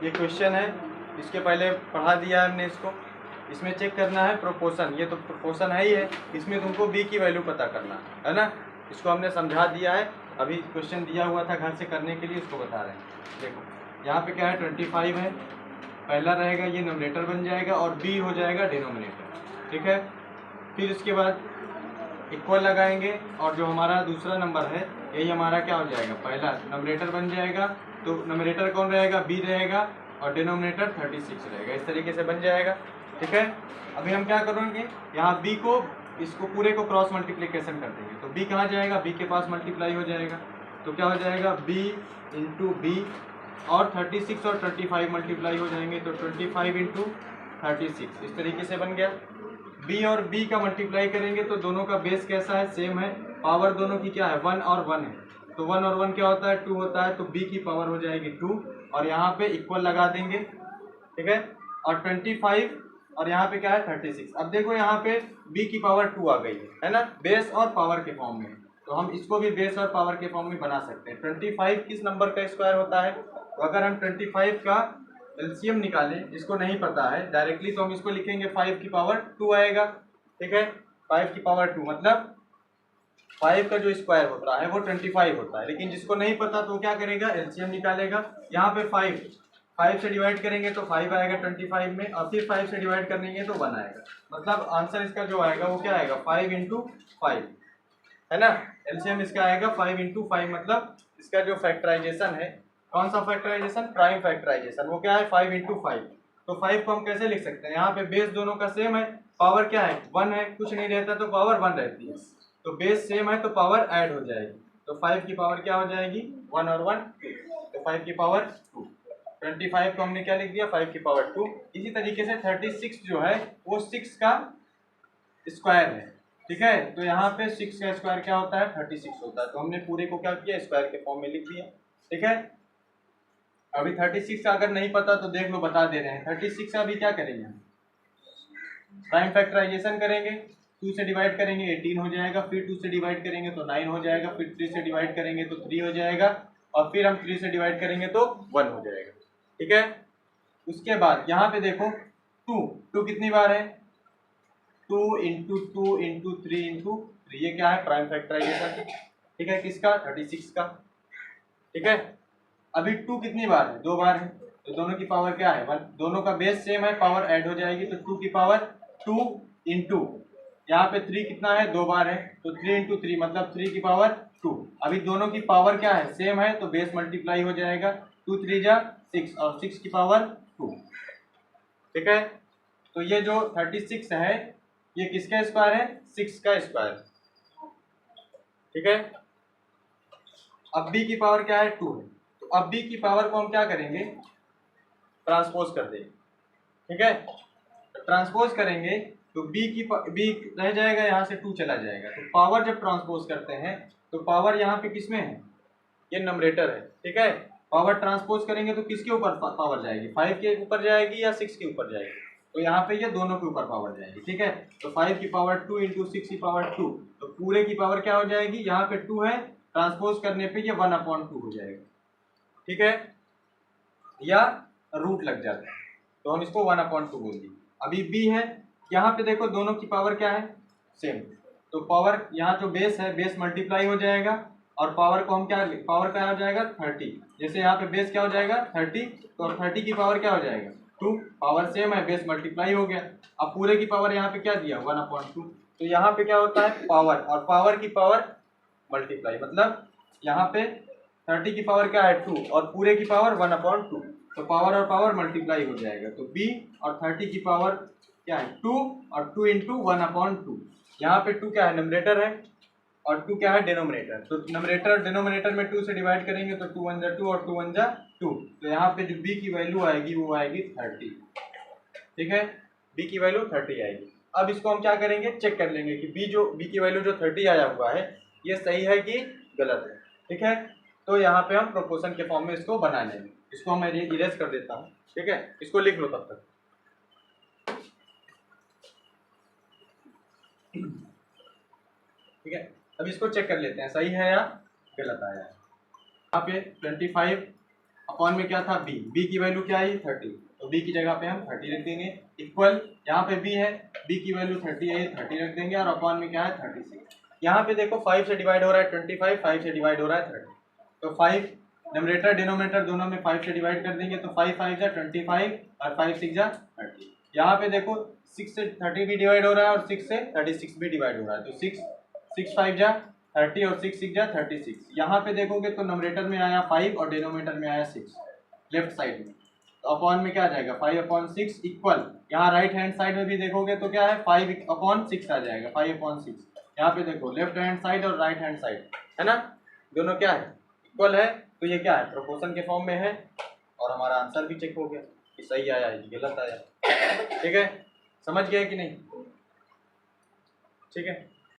ये क्वेश्चन है, इसके पहले पढ़ा दिया है हमने इसको। इसमें चेक करना है प्रोपोर्शन, ये तो प्रोपोर्शन है ही है, इसमें तुमको बी की वैल्यू पता करना है ना। इसको हमने समझा दिया है, अभी क्वेश्चन दिया हुआ था घर से करने के लिए, इसको बता रहे हैं। देखो यहाँ पे क्या है 25 है, पहला रहेगा ये नंबरेटर बन जाएगा और बी हो जाएगा डिनोमिनेटर, ठीक है। फिर इसके बाद इक्वल लगाएंगे और जो हमारा दूसरा नंबर है यही हमारा क्या हो जाएगा, पहला नंबरेटर बन जाएगा। तो नंबरेटर कौन रहेगा, बी रहेगा और डिनोमिनेटर 36 रहेगा, इस तरीके से बन जाएगा, ठीक है। अभी हम क्या करेंगे, यहाँ बी को इसको पूरे को क्रॉस मल्टीप्लिकेशन कर देंगे, तो बी कहाँ जाएगा, बी के पास मल्टीप्लाई हो जाएगा, तो क्या हो जाएगा बी इंटू बी और 36 और 35 मल्टीप्लाई हो जाएंगे, तो 25 इंटू 36 इस तरीके से बन गया। बी और बी का मल्टीप्लाई करेंगे तो दोनों का बेस कैसा है, सेम है, पावर दोनों की क्या है 1 और 1 है, तो 1 और 1 क्या होता है 2 होता है, तो बी की पावर हो जाएगी 2 और यहाँ पे इक्वल लगा देंगे, ठीक है। और 25 और यहाँ पे क्या है 36। अब देखो यहाँ पे b की पावर 2 आ गई है ना, बेस और पावर के फॉर्म में, तो हम इसको भी बेस और पावर के फॉर्म में बना सकते हैं। 25 किस नंबर का स्क्वायर होता है, तो अगर हम 25 का एलसीएम निकालें, जिसको नहीं पता है डायरेक्टली, तो हम इसको लिखेंगे 5 की पावर 2 आएगा, ठीक है। 5 की पावर 2 मतलब 5 का जो स्क्वायर होता है वो 25 होता है, लेकिन जिसको नहीं पता तो क्या करेगा, एलसीएम निकालेगा। यहाँ पे 5 से डिवाइड करेंगे तो 5 आएगा 25 में, और फिर 5 से डिवाइड करेंगे तो 1 आएगा, मतलब आंसर इसका जो आएगा वो क्या आएगा 5 इंटू 5, है ना। एलसीएम इसका आएगा 5 इंटू 5, मतलब इसका जो फैक्टराइजेशन है, कौन सा फैक्टराइजेशन, प्राइम फैक्टराइजेशन, वो क्या है 5 इंटू 5। तो 5 को हम कैसे लिख सकते हैं, यहाँ पे बेस दोनों का सेम है, पावर क्या है 1 है, कुछ नहीं रहता तो पावर 1 रहती है, तो बेस सेम है तो पावर ऐड हो जाएगी, तो 5 की पावर क्या हो जाएगी 1 और 1 2, तो 5 की पावर 2। 25 को हमने क्या लिख दिया 5 की पावर 2। इसी तरीके से 36 जो है वो 6 का स्क्वायर है, ठीक है। तो यहाँ पे 6 का स्क्वायर क्या होता है 36 होता है, तो हमने पूरे को क्या किया स्क्वायर के फॉर्म में लिख दिया, ठीक है। अभी 36 का अगर नहीं पता तो देख लो, बता दे रहे हैं। 36 का अभी क्या करेंगे, प्राइम फैक्टराइजेशन करेंगे, 2 से डिवाइड करेंगे 18 हो जाएगा, फिर 2 से डिवाइड करेंगे तो 9 हो जाएगा, फिर 3 से डिवाइड करेंगे तो 3 हो जाएगा, और फिर हम 3 से डिवाइड करेंगे तो 1 हो जाएगा, ठीक है। उसके बाद यहाँ पे देखो 2 कितनी बार है, 2 इंटू 2 इंटू 3 इंटू 3, ये क्या है प्राइम फैक्टराइजेशन, ठीक है, किसका 36 का, ठीक है। अभी 2 कितनी बार है, 2 बार है, तो दोनों की पावर क्या है 1, दोनों का बेस सेम है, पावर ऐड हो जाएगी, तो 2 की पावर 2 इंटू यहाँ पे 3 कितना है 2 बार है, तो 3 इंटू 3 मतलब 3 की पावर 2। अभी दोनों की पावर क्या है सेम है, तो बेस मल्टीप्लाई हो जाएगा, 2 3 जा 6 और 6 की पावर 2, ठीक है। तो ये जो 36 है ये किसका स्क्वायर है 6 का स्क्वायर, ठीक है। अब b की पावर क्या है 2 है, तो अब b की पावर को हम क्या करेंगे ट्रांसपोज कर देंगे, ठीक है। ट्रांसपोज करेंगे तो b रह जाएगा, यहाँ से 2 चला जाएगा, तो पावर जब ट्रांसपोज करते हैं तो पावर यहाँ पे किसमें है, ये नंबरेटर है, ठीक है। पावर ट्रांसपोज करेंगे तो किसके ऊपर पावर जाएगी, 5 के ऊपर जाएगी या 6 के ऊपर जाएगी, तो यहाँ पे ये दोनों के ऊपर पावर जाएगी, ठीक है। तो 5 की पावर 2 इंटू 6 की पावर 2, तो पूरे की पावर क्या हो जाएगी, यहाँ पे 2 है, ट्रांसपोज करने पे ये 1/2 हो जाएगा, ठीक है, या रूट लग जाता है, तो हम इसको 1/2 बोल दिए। अभी b है, यहाँ पे देखो दोनों की पावर क्या है सेम, तो पावर यहाँ जो बेस है बेस मल्टीप्लाई हो जाएगा, और पावर को हम क्या, पावर क्या हो जाएगा 30, जैसे यहाँ पे बेस क्या हो जाएगा 30, तो 30 की पावर क्या हो जाएगा 2, पावर सेम है बेस मल्टीप्लाई हो गया। अब पूरे की पावर यहाँ पे क्या दिया 1/2, तो यहाँ पे क्या होता है पावर और पावर की पावर मल्टीप्लाई, मतलब यहाँ पे 30 की पावर क्या है 2 और पूरे की पावर 1/2, तो पावर और पावर मल्टीप्लाई हो जाएगा, तो b और 30 की पावर क्या है 2 और 2 इंटू 1/2, यहाँ पे 2 क्या है नंबरेटर है और 2 क्या है डिनोमिनेटर, तो नंबरेटर और डिनोमिनेटर में 2 से डिवाइड करेंगे तो 2 1 जा 2 और 2 1 जा 2, तो यहाँ पे जो b की वैल्यू आएगी वो आएगी 30, ठीक है, b की वैल्यू 30 आएगी। अब इसको हम क्या करेंगे चेक कर लेंगे कि b की वैल्यू जो 30 आया हुआ है ये सही है कि गलत है, ठीक है। तो यहाँ पे हम प्रोपोर्शन के फॉर्म में इसको बना लेंगे, इसको मैं इरेज कर देता हूँ, ठीक है, इसको लिख लो तब तक, ठीक है। अब इसको चेक कर लेते हैं सही है या गलत आया है। यहाँ पे 25 अपॉन में क्या था बी की वैल्यू क्या आई 30, तो बी की जगह पे हम 30 रख देंगे, इक्वल यहाँ पे बी है, बी की वैल्यू 30 है, 30 रख देंगे, और अपॉन में क्या है 36। यहाँ पे देखो 5 से डिवाइड हो रहा है 25, 5 से डिवाइड हो रहा है 30, तो 5 न्यूमरेटर डिनोमिनेटर दोनों में 5 से डिवाइड कर देंगे, तो 5 5 जा 25 और 5 6 जा 30। यहाँ पे देखो 6 से 30 भी डिवाइड हो रहा है और 6 से 36 भी डिवाइड हो रहा है, तो 6 5 जा 30 और 6 6 जा 36। यहाँ पे देखोगे तो न्यूमरेटर में आया 5 और डिनोमिनेटर में आया 6 लेफ्ट साइड में, तो अपॉन में क्या आ जाएगा 5/6 इक्वल, यहाँ राइट हैंड साइड में भी देखोगे तो क्या है 5/6 आ जाएगा, 5/6। यहाँ पे देखो लेफ्ट हैंड साइड और राइट हैंड साइड है ना, दोनों क्या है इक्वल है, तो ये क्या है प्रोपोर्शन के फॉर्म में है, और हमारा आंसर भी चेक हो गया कि सही आया है गलत आया। ठीक है, समझ गए कि नहीं? ठीक है।